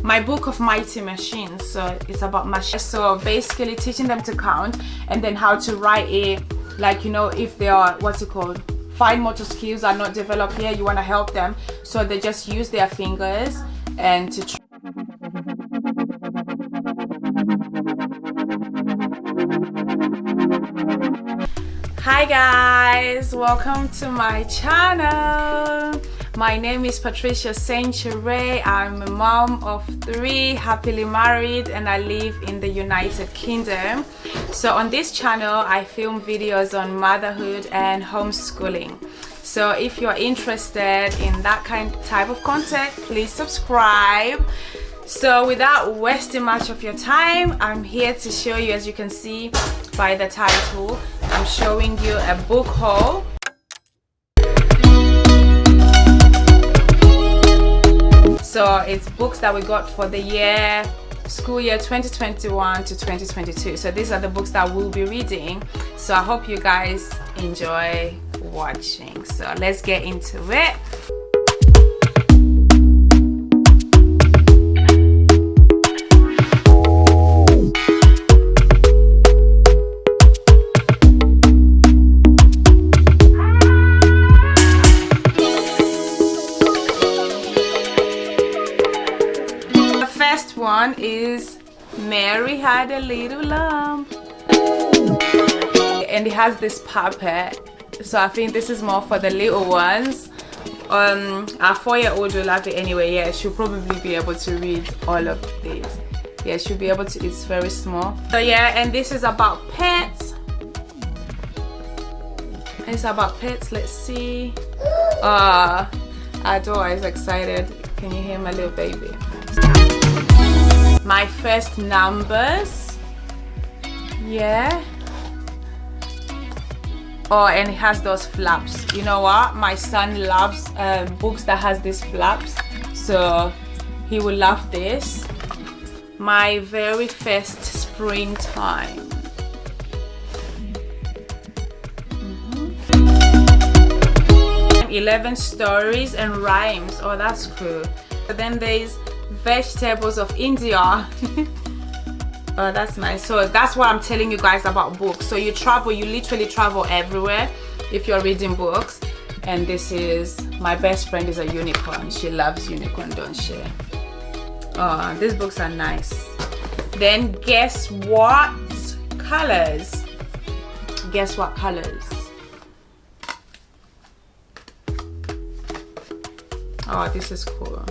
my book of mighty machines. So it's about machines, so basically teaching them to count, and then how to write it, like, you know, if they are, what's it called, fine motor skills are not developed yet, you want to help them, so they just use their fingers and to Hi guys, welcome to my channel. My name is Patricia Century. I'm a mom of 3, happily married, and I live in the United Kingdom. So on this channel I film videos on motherhood and homeschooling. So if you're interested in that type of content, please subscribe. So without wasting much of your time, I'm here to show you, as you can see by the title, I'm showing you a book haul. So it's books that we got for the school year 2021 to 2022. So these are the books that we'll be reading. So I hope you guys enjoy watching. So let's get into it. One is Mary Had a Little Lamb, and it has this puppet, so I think this is more for the little ones. Our 4-year-old will love it anyway. Yeah, she'll probably be able to read all of these. Yeah, she'll be able to. It's very small. So yeah, and this is about pets. It's about pets. Let's see. Adore is excited. Can you hear my little baby? My first numbers. Yeah. Oh, and it has those flaps. You know what? My son loves books that has these flaps, so he will love this. My very first springtime. 11 stories and rhymes. Oh, that's cool. But then there's Vegetables of India. Oh, that's nice. So that's what I'm telling you guys about books. So you travel, you literally travel everywhere if you're reading books. And this is, my best friend is a unicorn. She loves unicorn, don't she? Oh, these books are nice. Then guess what colors? Guess what colors? Oh, this is cool.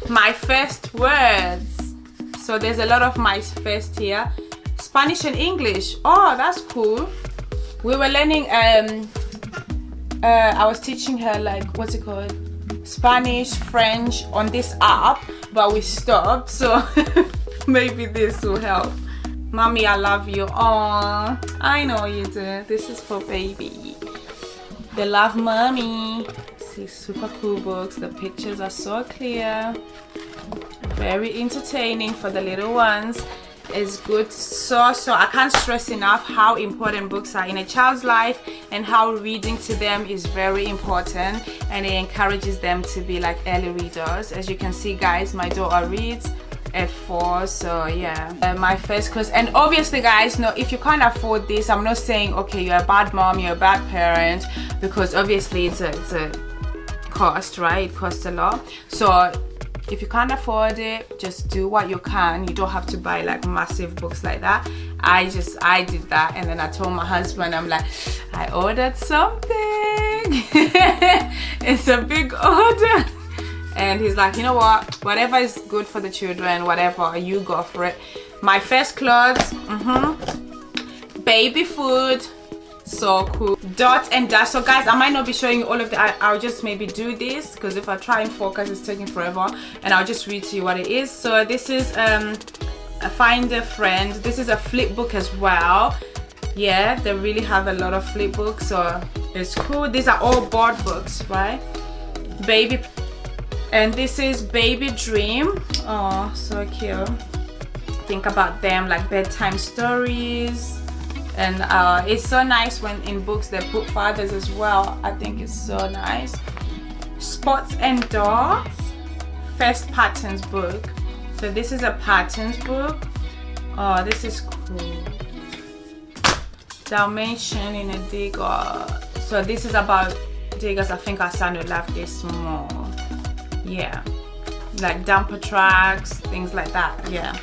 My first words. So there's a lot of my first here. Spanish and English. Oh, that's cool. We were learning, I was teaching her, like, what's it called? Spanish, French on this app, but we stopped. So maybe this will help. Mommy, I love you. Oh, I know you do. This is for baby. They love mommy. These super cool books. The pictures are so clear, very entertaining for the little ones. It's good. So I can't stress enough how important books are in a child's life, and how reading to them is very important, and it encourages them to be like early readers. As you can see guys, my daughter reads at 4, so yeah. My first course, and obviously guys, no, if you can't afford this, I'm not saying okay you're a bad mom, you're a bad parent, because obviously it's a cost, right? It costs a lot. So if you can't afford it, just do what you can. You don't have to buy like massive books like that. I did that, and then I told my husband, I'm like, I ordered something. It's a big order. And he's like, you know what, whatever is good for the children, whatever, you go for it. My first clothes, baby food. So cool. Dot and dash. So guys, I might not be showing you all of the, I'll just maybe do this, because if I try and focus it's taking forever, and I'll just read to you what it is. So this is a Find a Friend. This is a flip book as well. Yeah, they really have a lot of flip books, so it's cool. These are all board books, right? Baby, and this is Baby Dream. Oh, so cute. Think about them like bedtime stories. And it's so nice when in books they put fathers as well. I think it's so nice. Spots and Dots, First Patterns book. So this is a patterns book. Oh, this is cool. Dalmatian in a digger. So this is about diggers. I think our son would love this more. Yeah, like dumper tracks, things like that. Yeah.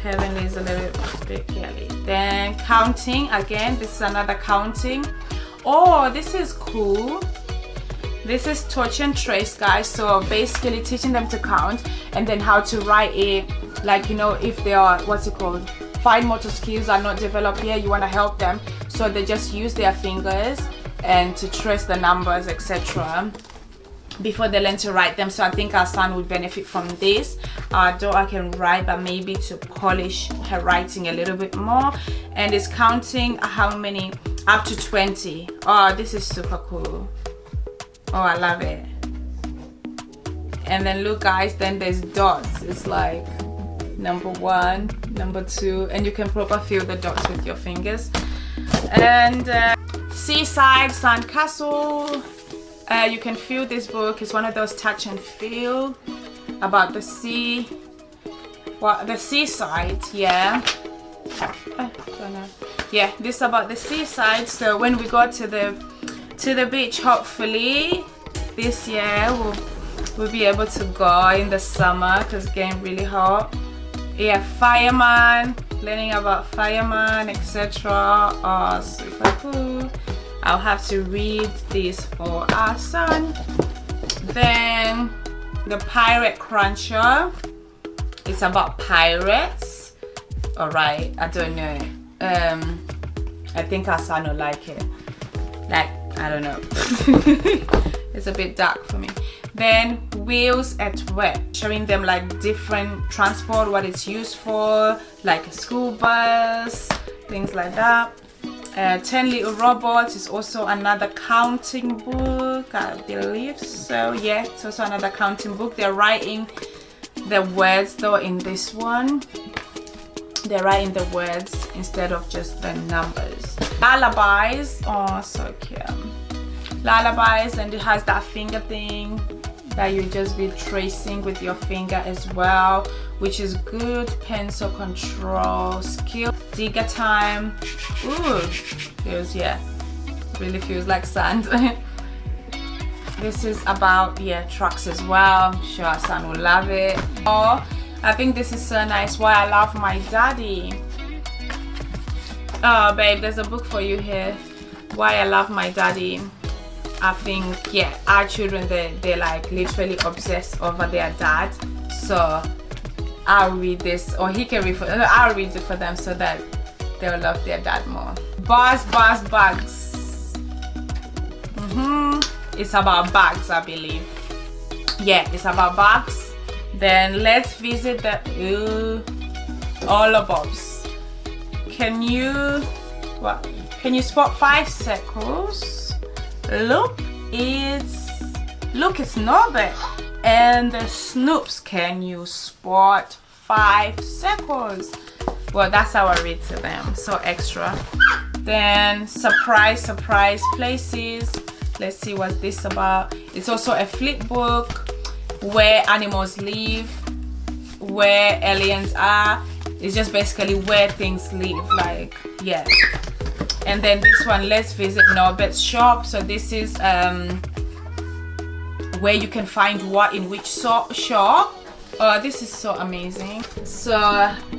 Heaven is a little bit girly. Then counting again. This is another counting. Oh, this is cool. This is touch and trace, guys. So basically teaching them to count and then how to write it. Like, you know, if they are, what's it called, fine motor skills are not developed yet, you want to help them, so they just use their fingers and to trace the numbers, etc., before they learn to write them. So I think our son would benefit from this. Our daughter can write, but maybe to polish her writing a little bit more. And it's counting how many, up to 20. Oh, this is super cool. Oh, I love it. And then look, guys, then there's dots. It's like number 1, number 2, and you can proper fill the dots with your fingers. And seaside sandcastle. You can feel this book. It's one of those touch and feel about the sea. Well, the seaside, yeah. Yeah, this is about the seaside. So when we go to the beach, hopefully this year we'll be able to go in the summer because it's getting really hot. Yeah, fireman, learning about fireman, etc. Oh, super cool. I'll have to read this for our son. Then the Pirate Cruncher. It's about pirates. Alright, I don't know. I think our son will like it. Like, I don't know. It's a bit dark for me. Then Wheels at Work, showing them like different transport, what it's used for, like a school bus, things like that. 10 Little Robots is also another counting book, I believe so. Yeah, it's also another counting book. They're writing the words though in this one. They're writing the words instead of just the numbers. Lullabies, oh, so cute. Lullabies, and it has that finger thing that you just be tracing with your finger as well, which is good. Pencil control skill. Digger time. Ooh, feels, yeah, really feels like sand. This is about, yeah, trucks as well. I'm sure our son will love it. Oh, I think this is so nice. Why I Love My Daddy. Oh, babe, there's a book for you here. Why I Love My Daddy. I think, yeah, our children, they're like literally obsessed over their dad. So I'll read this, or he can read for, I'll read it for them so that they'll love their dad more. Bugs. It's about bags, I believe. Yeah, it's about bags. Then let's visit the all of Bobs. Can you spot 5 circles? Look, it's Norbert and the Snoops. Can you spot 5 circles? Well, that's how I read to them, so extra. Then surprise places. Let's see what this about. It's also a flip book, where animals live, where aliens are. It's just basically where things live, like, yeah. And then this one, let's visit Norbert's shop. So this is where you can find what in which shop. Oh, this is so amazing. So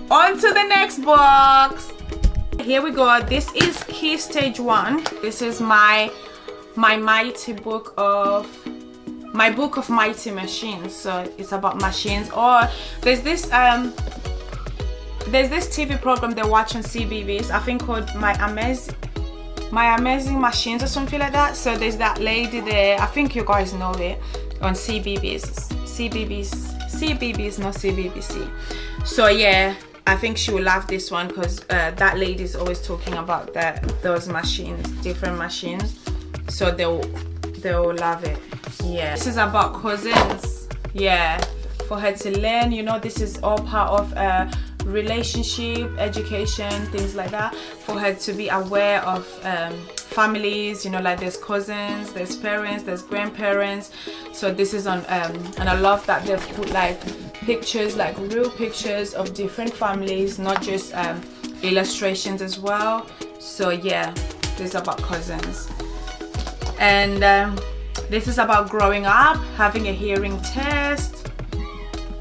on to the next box. Here we go. This is Key Stage 1. This is my mighty book of mighty machines. So it's about machines. Or there's this TV program they watch on CBBS, I think, called My Amazing Machines or something like that. So there's that lady there, I think you guys know it, on CBBS, not CBBC. So yeah, I think she will love this one because that lady is always talking about those machines, different machines. So they'll love it. Yeah, this is about cousins. Yeah, for her to learn, you know, this is all part of relationship, education, things like that, for her to be aware of families, you know, like there's cousins, there's parents, there's grandparents. So this is on and I love that they've put like pictures, like real pictures of different families, not just illustrations as well. So yeah, this is about cousins. And this is about growing up, having a hearing test.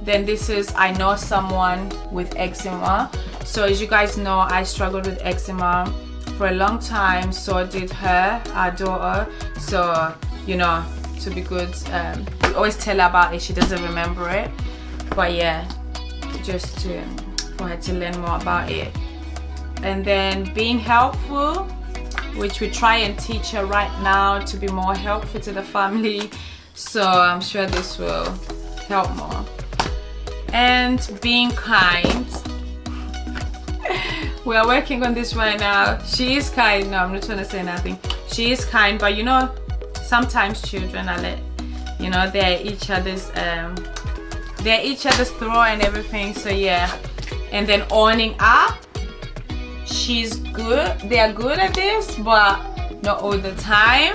Then this is I know someone with eczema. So as you guys know, I struggled with eczema for a long time, so did her, our daughter. So, you know, to be good, we always tell her about it, she doesn't remember it. But yeah, just for her to learn more about it. And then being helpful, which we try and teach her right now to be more helpful to the family. So I'm sure this will help more. And being kind. We are working on this right now. She is kind. No, I'm not trying to say nothing. She is kind, but you know, sometimes children are like, you know, they're each other's throat and everything. So yeah. And then owning up. She's good. They are good at this, but not all the time.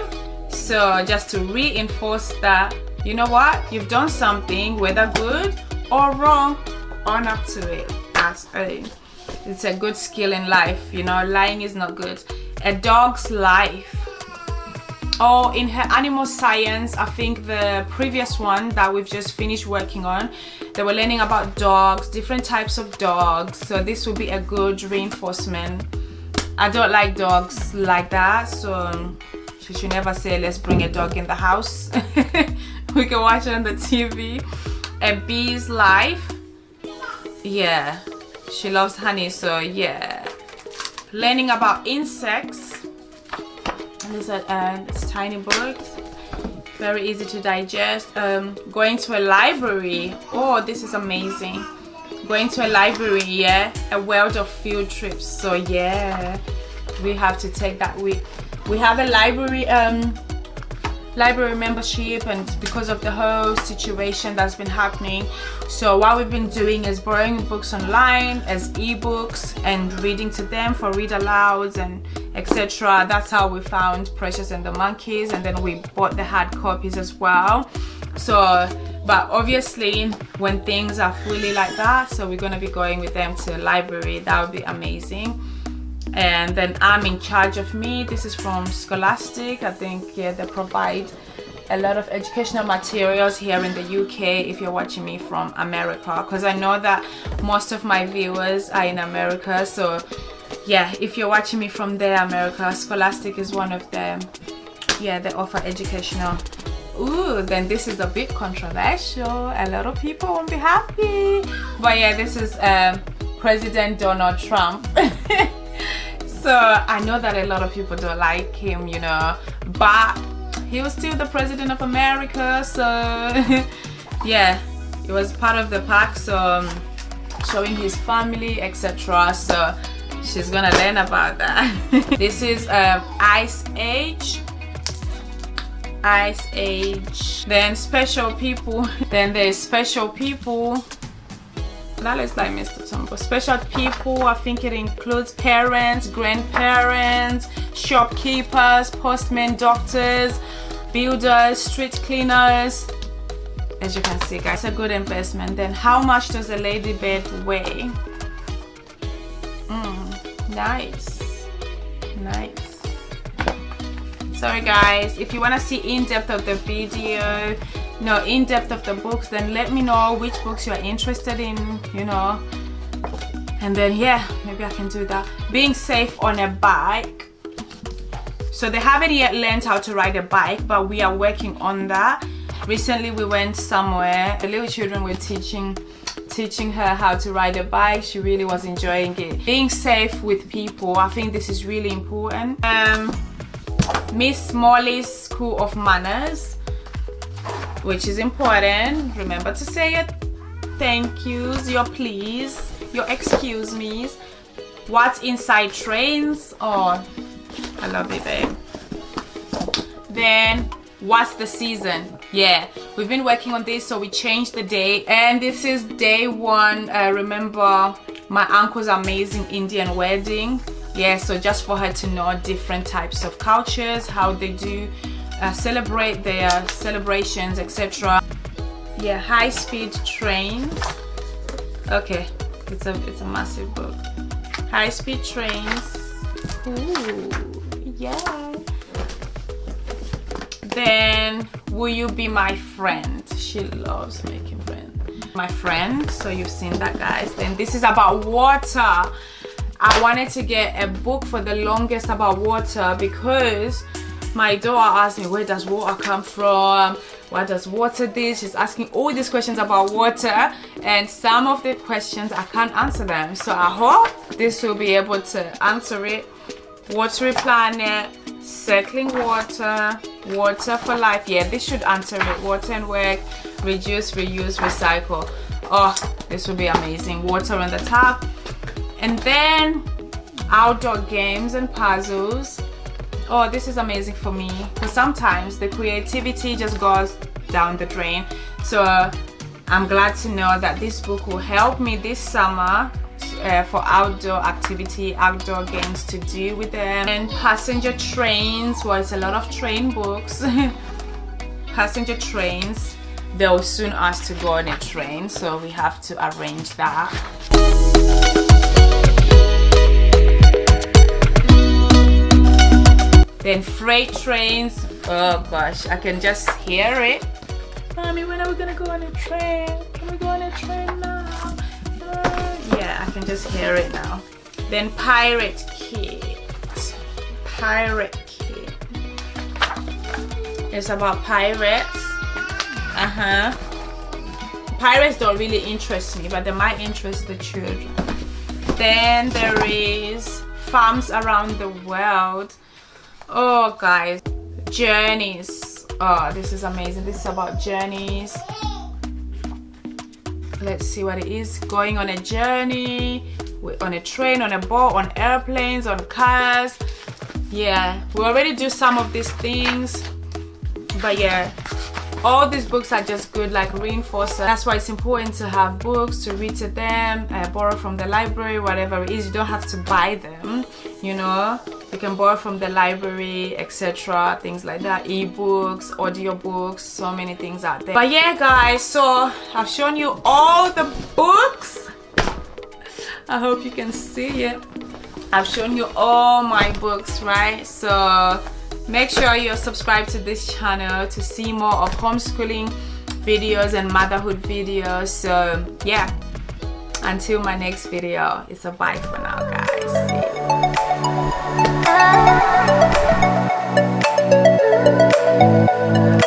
So just to reinforce that, you know what, you've done something, whether good or wrong, own up to it. It's a good skill in life. You know, lying is not good. A dog's life. Oh, in her animal science, I think the previous one that we've just finished working on, they were learning about dogs, different types of dogs. So this will be a good reinforcement. I don't like dogs like that, so she should never say let's bring a dog in the house. We can watch it on the TV. A bee's life. Yeah, she loves honey, so yeah. Learning about insects. These are it's tiny books, very easy to digest. Going to a library. Oh, this is amazing. Going to a library, yeah, a world of field trips. So yeah, we have to take that. We have a library membership, and because of the whole situation that's been happening, so what we've been doing is borrowing books online as ebooks and reading to them for read alouds and etc. That's how we found Precious and the Monkeys, and then we bought the hard copies as well. So but obviously when things are fully like that, so we're gonna be going with them to the library. That would be amazing. And then I'm in charge of me. This is from Scholastic. I think, yeah, they provide a lot of educational materials here in the UK if you're watching me from America, because I know that most of my viewers are in America. So yeah, if you're watching me from there, America, Scholastic is one of them. Yeah, they offer educational. Ooh, then this is a bit controversial. A lot of people won't be happy. But yeah, this is President Donald Trump. So I know that a lot of people don't like him, you know, but he was still the president of America. So yeah, it was part of the pack. So showing his family, etc. So she's gonna learn about that. This is Ice Age. Then special people. Then there's special people. That looks like Mr. Tumbo. Special people, I think it includes parents, grandparents, shopkeepers, postmen, doctors, builders, street cleaners. As you can see, guys, it's a good investment. Then how much does a ladybird weigh? Nice. Sorry guys, if you want to see in-depth of the video, in-depth of the books, then let me know which books you're interested in, you know, and then yeah, maybe I can do that. Being safe on a bike. So they haven't yet learned how to ride a bike, but we are working on that. Recently we went somewhere, the little children were teaching her how to ride a bike. She really was enjoying it. Being safe with people, I think this is really important. Miss Molly's School of Manners, which is important. Remember to say your thank yous, your please, your excuse me's. What's inside trains? Oh, I love it, babe. Then what's the season? Yeah, we've been working on this, so we changed the day, and this is day one. Remember my uncle's amazing Indian wedding. Yeah, so just for her to know different types of cultures, how they do celebrate their celebrations, etc. Yeah, high-speed trains. Okay, it's a massive book. High-speed trains. Ooh, yeah. Then, will you be my friend? She loves making friends. My friend, so you've seen that, guys. Then this is about water. I wanted to get a book for the longest about water because my daughter asked me, where does water come from? What does water do? She's asking all these questions about water, and some of the questions I can't answer them. So I hope this will be able to answer it. Watery planet, circling water, water for life. Yeah, this should answer it. Water and work, reduce, reuse, recycle. Oh, this will be amazing. Water on the top. And then outdoor games and puzzles. Oh, this is amazing for me because sometimes the creativity just goes down the drain. So I'm glad to know that this book will help me this summer for outdoor activity, outdoor games to do with them. And passenger trains, well, it's a lot of train books. Passenger trains, they'll soon ask to go on a train, so we have to arrange that. Then freight trains, oh gosh, I can just hear it. Mommy, when are we gonna go on a train? Can we go on a train now? Yeah, I can just hear it now. Then pirate kit. Pirate kit. It's about pirates. Pirates don't really interest me, but they might interest the children. Then there is farms around the world. Oh guys, journeys. Oh, this is amazing. This is about journeys. Let's see what it is. Going on a journey, on a train, on a boat, on airplanes, on cars. Yeah, we already do some of these things, but yeah, all these books are just good, like reinforcers. That's why it's important to have books, to read to them, borrow from the library, whatever it is. You don't have to buy them, you know. You can borrow from the library, etc. Things like that. Ebooks, audiobooks, so many things out there. But yeah, guys, so I've shown you all the books. I hope you can see it. I've shown you all my books, right? So make sure you're subscribed to this channel to see more of homeschooling videos and motherhood videos. So yeah, until my next video, it's a bye for now, guys. See you.